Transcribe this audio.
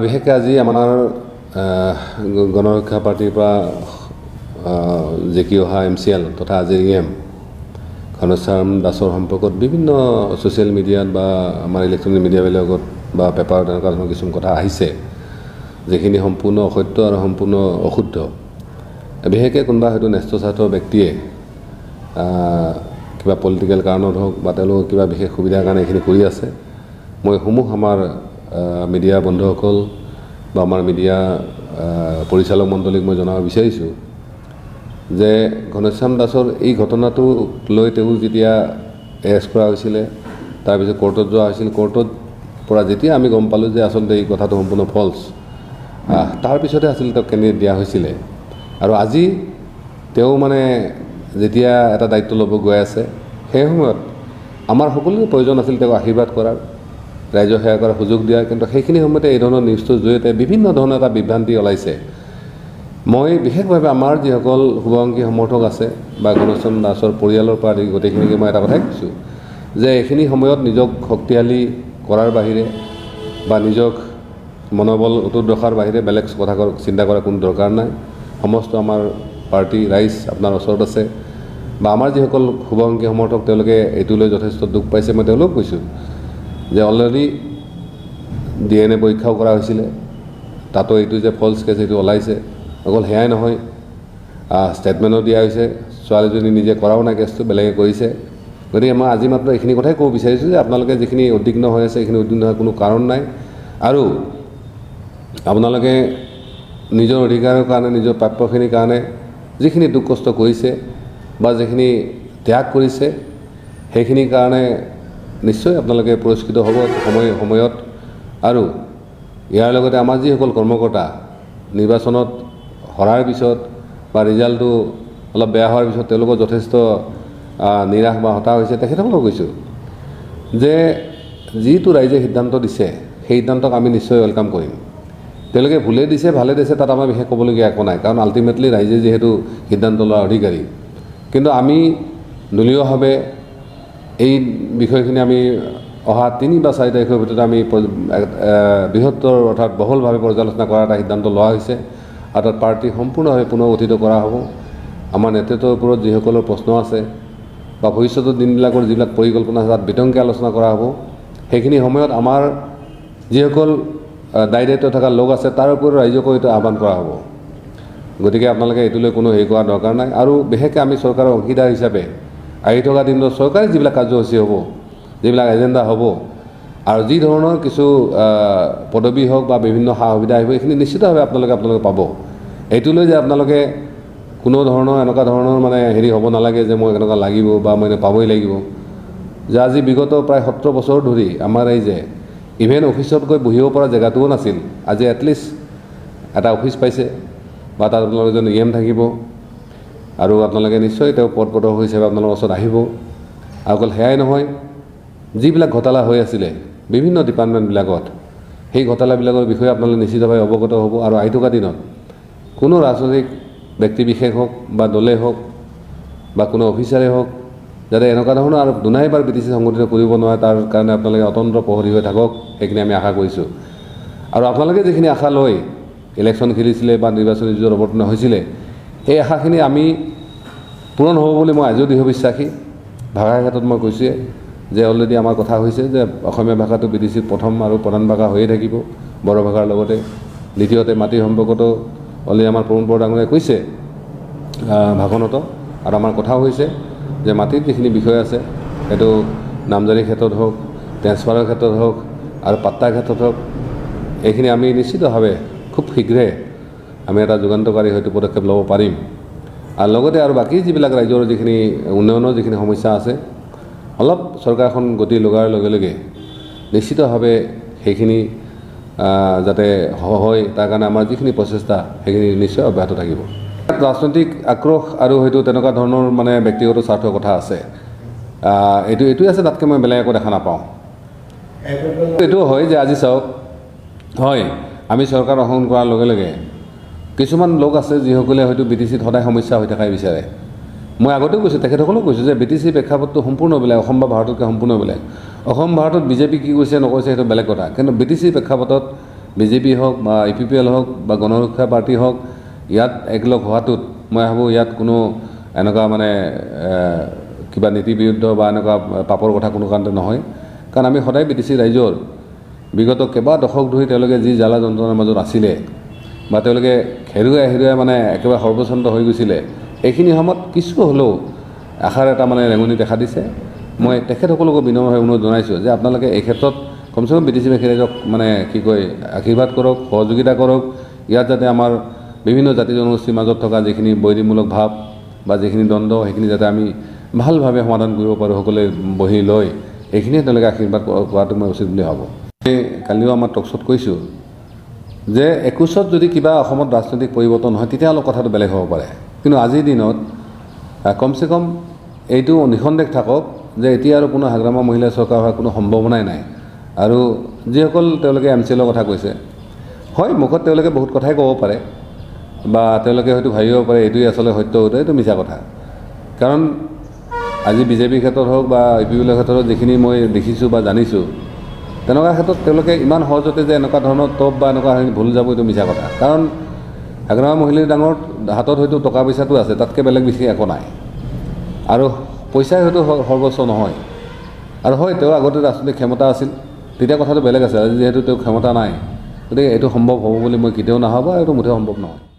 বিশেষকৈ আজি আমাৰ গণৰক্ষা পাৰ্টিৰ পৰা জিকি অহা MCL তথা আজি EM ঘনশ্যাম দাসৰ সম্পৰ্কত বিভিন্ন ছ'চিয়েল মিডিয়াত বা আমাৰ ইলেক্ট্ৰনিক মিডিয়াবিলাকত বা পেপাৰত এনেকুৱা ধৰণৰ কিছুমান কথা আহিছে যিখিনি সম্পূৰ্ণ অসত্য আৰু সম্পূৰ্ণ অশুদ্ধ। বিশেষকৈ কোনোবা হয়তো ন্যস্তস্বাৰ্থ ব্যক্তিয়ে কিবা পলিটিকেল কাৰণত হওক বা তেওঁলোকৰ কিবা বিশেষ সুবিধাৰ কাৰণে এইখিনি কৰি আছে। মই সমূহ আমাৰ মিডিয়া বন্ধুসকল বা আমাৰ মিডিয়া পৰিচালক মণ্ডলীক মই জনাব বিচাৰিছোঁ যে ঘনশ্যাম দাসৰ এই ঘটনাটো লৈ তেওঁ যেতিয়া এৰেষ্ট কৰা হৈছিলে, তাৰপিছত কোৰ্টত যোৱা হৈছিল। কোৰ্টত পৰা যেতিয়া আমি গম পালোঁ যে আচলতে এই কথাটো সম্পূৰ্ণ ফল্ছ, তাৰপিছতে আচলতে তেওঁক কেণ্ডিডেট দিয়া হৈছিলে। আৰু আজি তেওঁ মানে যেতিয়া এটা দায়িত্ব ল'ব গৈ আছে, সেই সময়ত আমাৰ সকলোৰে প্ৰয়োজন আছিল তেওঁক আশীৰ্বাদ কৰাৰ, ৰাইজৰ সেৱা কৰাৰ সুযোগ দিয়াৰ। কিন্তু সেইখিনি সময়তে এই ধৰণৰ নিউজটোৰ জৰিয়তে বিভিন্ন ধৰণৰ এটা বিভ্ৰান্তি ওলাইছে। মই বিশেষভাৱে আমাৰ যিসকল শুভাকাংক্ষী সমৰ্থক আছে বা ঘনশ্যাম দাসৰ পৰিয়ালৰ পৰা গোটেইখিনিকে মই এটা কথাই কৈছোঁ যে এইখিনি সময়ত নিজক শক্তিশালী কৰাৰ বাহিৰে বা নিজক মনোবল অটুট ৰখাৰ বাহিৰে বেলেগ কথা চিন্তা কৰাৰ কোনো দৰকাৰ নাই। সমস্ত আমাৰ পাৰ্টি ৰাইজ আপোনাৰ ওচৰত আছে বা আমাৰ যিসকল শুভাকাংক্ষী সমৰ্থক তেওঁলোকে এইটো লৈ যথেষ্ট দুখ পাইছে। মই তেওঁলোকক কৈছোঁ যে অলৰেডি DNA পৰীক্ষাও কৰা হৈছিলে, তাতো এইটো যে ফল্ছ কেছ এইটো ওলাইছে। অকল সেয়াই নহয়, ষ্টেটমেণ্টো দিয়া হৈছে, ছোৱালীজনী নিজে কৰাও নাই কেছটো, বেলেগে কৰিছে। গতিকে মই আজি মাত্ৰ এইখিনি কথাই ক'ব বিচাৰিছোঁ যে আপোনালোকে যিখিনি উদ্বিগ্ন হৈ আছে এইখিনি উদ্বিগ্ন হোৱাৰ কোনো কাৰণ নাই। আৰু আপোনালোকে নিজৰ অধিকাৰৰ কাৰণে, নিজৰ প্ৰাপ্যখিনিৰ কাৰণে যিখিনি দুখ কষ্ট কৰিছে বা যিখিনি ত্যাগ কৰিছে সেইখিনিৰ কাৰণে নিশ্চয় আপোনালোকে পুৰস্কৃত হ'ব সময়ত। আৰু ইয়াৰ লগতে আমাৰ যিসকল কৰ্মকৰ্তা নিৰ্বাচনত হৰাৰ পিছত বা ৰিজাল্টটো অলপ বেয়া হোৱাৰ পিছত তেওঁলোকৰ যথেষ্ট নিৰাশ বা হতাশ হৈছে, তেখেতসকলক কৈছোঁ যে যিটো ৰাইজে সিদ্ধান্ত দিছে সেই সিদ্ধান্তক আমি নিশ্চয় ৱেলকাম কৰিম। তেওঁলোকে ভুলে দিছে ভালে দিছে তাত আমাৰ বিশেষ ক'বলগীয়া একো নাই, কাৰণ আল্টিমেটলি ৰাইজে যিহেতু সিদ্ধান্ত লোৱাৰ অধিকাৰী। কিন্তু আমি দলীয়ভাৱে এই বিষয়খিনি আমি অহা 3 বা 4 তাৰিখৰ ভিতৰত আমি বৃহত্তৰ অৰ্থাৎ বহুলভাৱে পৰ্যালোচনা কৰাৰ এটা সিদ্ধান্ত লোৱা হৈছে। আৰু তাত পাৰ্টি সম্পূৰ্ণভাৱে পুনৰ গঠিত কৰা হ'ব। আমাৰ নেতৃত্বৰ ওপৰত যিসকলৰ প্ৰশ্ন আছে বা ভৱিষ্যতৰ দিনবিলাকৰ যিবিলাক পৰিকল্পনা আছে তাত বিতংকৈ আলোচনা কৰা হ'ব। সেইখিনি সময়ত আমাৰ যিসকল দায়িত্ব থকা লোক আছে তাৰ ওপৰত ৰাইজকো এইটো আহ্বান কৰা হ'ব। গতিকে আপোনালোকে এইটোলৈ কোনো হেৰি কৰাৰ দৰকাৰ নাই। আৰু বিশেষকৈ আমি চৰকাৰৰ অংশীদাৰ হিচাপে আহি থকা দিনত চৰকাৰী যিবিলাক কাৰ্যসূচী হ'ব, যিবিলাক এজেণ্ডা হ'ব আৰু যি ধৰণৰ কিছু পদবী হওক বা বিভিন্ন সা সুবিধা আহিব, এইখিনি নিশ্চিতভাৱে আপোনালোকে পাব। এইটো লৈ যে আপোনালোকে কোনো ধৰণৰ এনেকুৱা ধৰণৰ মানে হেৰি হ'ব নালাগে যে মই এনেকুৱা লাগিব বা মই পাবই লাগিব। যে আজি বিগত প্ৰায় 17 বছৰ ধৰি আমাৰ এই যে ইভেন অফিচত গৈ বহিব পৰা জেগাটোও নাছিল, আজি এটলিষ্ট এটা অফিচ পাইছে বা তাত আপোনালোকে এজন EM থাকিব আৰু আপোনালোকে নিশ্চয় তেওঁ পদ প্ৰদৰ্শক হিচাপে আপোনালোকৰ ওচৰত আহিব। আৰু অকল সেয়াই নহয়, যিবিলাক ঘোটালা হৈ আছিলে বিভিন্ন ডিপাৰ্টমেণ্টবিলাকত, সেই ঘোটালাবিলাকৰ বিষয়ে আপোনালোকে নিশ্চিতভাৱে অৱগত হ'ব। আৰু আহি থকা দিনত কোনো ৰাজনৈতিক ব্যক্তিবিশেষ হওক বা দলে হওক বা কোনো অফিচাৰে হওক যাতে এনেকুৱা ধৰণৰ আৰু দুনাইবাৰ BTC সংগঠিত কৰিব নোৱাৰে, তাৰ কাৰণে আপোনালোকে অতন্ত্ৰ প্ৰহৰী হৈ থাকক, সেইখিনি আমি আশা কৰিছোঁ। আৰু আপোনালোকে যিখিনি আশা লৈ ইলেকশ্যন খেলিছিলে বা নিৰ্বাচনী যুঁজত অৱতীৰ্ণ হৈছিলে, সেই আশাখিনি আমি পূৰণ হ'ব বুলি মই আজিও দৃঢ় বিশ্বাসী। ভাষাৰ ক্ষেত্ৰত মই কৈছোঁৱে যে অলৰেডি আমাৰ কথা হৈছে যে অসমীয়া ভাষাটো BTCৰ প্ৰথম আৰু প্ৰধান ভাষা হৈয়ে থাকিব বড়ো ভাষাৰ লগতে। দ্বিতীয়তে মাটিৰ সম্পৰ্কতো অলৰেডি আমাৰ প্ৰমোদ বড়ো ডাঙৰীয়াই কৈছে ভাষণতো, আৰু আমাৰ কথাও হৈছে যে মাটিৰ যিখিনি বিষয় আছে সেইটো নামজাৰিৰ ক্ষেত্ৰত হওক, ট্ৰেন্সফাৰৰ ক্ষেত্ৰত হওক আৰু পাট্টাৰ ক্ষেত্ৰত হওক, এইখিনি আমি নিশ্চিতভাৱে খুব শীঘ্ৰে আমি এটা যুগান্তকাৰী হয়তো পদক্ষেপ ল'ব পাৰিম। আৰু লগতে আৰু বাকী যিবিলাক ৰাইজৰ যিখিনি উন্নয়নৰ যিখিনি সমস্যা আছে, অলপ চৰকাৰখন গতি লগাৰ লগে লগে নিশ্চিতভাৱে সেইখিনি যাতে হয় তাৰ কাৰণে আমাৰ যিখিনি প্ৰচেষ্টা সেইখিনি নিশ্চয় অব্যাহত থাকিব। ৰাজনৈতিক আক্ৰোশ আৰু হয়তো তেনেকুৱা ধৰণৰ মানে ব্যক্তিগত স্বাৰ্থৰ কথা আছে, এইটোৱে আছে, তাতকৈ মই বেলেগ একো দেখা নাপাওঁ। এইটো হয় যে আজি চাওক, হয় আমি চৰকাৰ গঠন কৰাৰ লগে লগে কিছুমান লোক আছে যিসকলে হয়তো BTCত সদায় সমস্যা হৈ থকাই বিচাৰে। মই আগতেও কৈছোঁ, তেখেতসকলেও কৈছোঁ যে BTCৰ প্ৰেক্ষাপটটো সম্পূৰ্ণ বেলেগ, অসম বা ভাৰততকৈ সম্পূৰ্ণ বেলেগ। অসম ভাৰতত বিজেপি কি কৰিছে নকৰিছে সেইটো বেলেগ কথা, কিন্তু BTCৰ প্ৰেক্ষাপটত BJP হওক বা UPPL হওক বা গণৰক্ষা পাৰ্টি হওক ইয়াত একলগ হোৱাটোত মই ভাবোঁ ইয়াত কোনো এনেকুৱা মানে কিবা নীতি বিৰুদ্ধ বা এনেকুৱা পাপৰ কথা কোনো কাৰণতে নহয় কাৰণ আমি সদায় BTC ৰাইজৰ বিগত কেইবা দশক ধৰি তেওঁলোকে যি জ্বালা যন্ত্ৰণাৰ মাজত আছিলে বা তেওঁলোকে হেৰুৱাই মানে একেবাৰে সৰ্বচন্দ্ৰ হৈ গৈছিলে এইখিনি সময়ত কিছু হ'লেও আশাৰ এটা মানে ৰেঙনি দেখা দিছে মই তেখেতসকলকো বিনম্ৰভাৱে অনুৰোধ জনাইছোঁ যে আপোনালোকে এই ক্ষেত্ৰত কমচে কম BTC ৰাইজক মানে কি কয় আশীৰ্বাদ কৰক সহযোগিতা কৰক ইয়াত যাতে আমাৰ বিভিন্ন জাতি জনগোষ্ঠীৰ মাজত থকা যিখিনি বৈৰীমূলক ভাৱ বা যিখিনি দ্বন্দ্ব সেইখিনি যাতে আমি ভালভাৱে সমাধান কৰিব পাৰোঁ সকলোৱে বহি লৈ এইখিনিয়ে তেওঁলোকে আশীৰ্বাদ কৰাটো মই উচিত বুলি ভাবোঁ কালিও আমাৰ টকশ্বত কৈছোঁ যে 21ত যদি কিবা অসমত ৰাজনৈতিক পৰিৱৰ্তন হয় তেতিয়া অলপ কথাটো বেলেগ হ'ব পাৰে কিন্তু আজিৰ দিনত কমচে কম এইটো নিসন্দেহ থাকক যে এতিয়া আৰু কোনো হাগ্ৰামা মহিলা চৰকাৰ হোৱাৰ কোনো সম্ভাৱনাই নাই আৰু যিসকল তেওঁলোকে MCLৰ কথা কৈছে হয় মুখত তেওঁলোকে বহুত কথাই ক'ব পাৰে বা তেওঁলোকে হয়তো ভাবিব পাৰে এইটোৱে আচলতে সত্য এইটো মিছা কথা কাৰণ আজি BJPৰ ক্ষেত্ৰত হওক বা UPPLৰ ক্ষেত্ৰত যিখিনি মই দেখিছোঁ বা জানিছোঁ তেনেকুৱা ক্ষেত্ৰত তেওঁলোকে ইমান সহজতে যে এনেকুৱা ধৰণৰ টপ বা এনেকুৱা ভুল যাব এইটো মিছা কথা কাৰণ হাগ্ৰামা মহিলাৰ ডাঙৰ হাতত হয়তো টকা পইচাটো আছে তাতকৈ বেলেগ বিশেষ একো নাই আৰু পইচাই হয়তো সৰ্বোচ্চ নহয় আৰু হয় তেওঁ আগতে ৰাজনৈতিক ক্ষমতা আছিল তেতিয়া কথাটো বেলেগ আছে আজি যিহেতু তেওঁ ক্ষমতা নাই গতিকে এইটো সম্ভৱ হ'ব বুলি মই কেতিয়াও নাভাবোঁ আৰু এইটো মুঠেও সম্ভৱ নহয়